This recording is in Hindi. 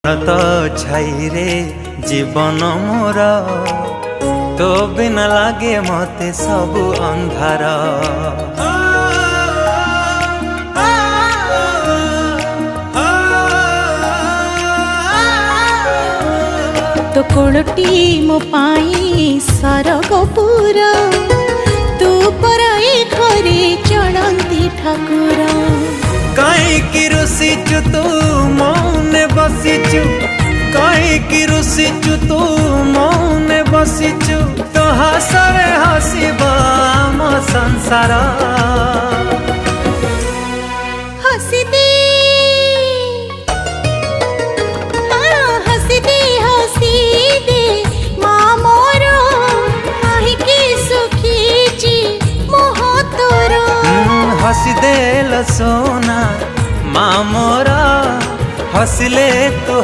तो छाई रे जीवन मोर तो बिना लागे मते सबु अंधार। तो कोलटी मो पाई सरगपुर तू पराई घरे चलती ठाकुर। कहीं रुसीचु तू मौने बसीचु, कहीं रुसीचु तू मौने बसीचु, तो हसरे हसीबा आम संसार। हसी दे हसी दे हसी दे माँ मोर काहीकि सुखीची मोह तोर। हसी देल सोना माँ मोरा हसले तू।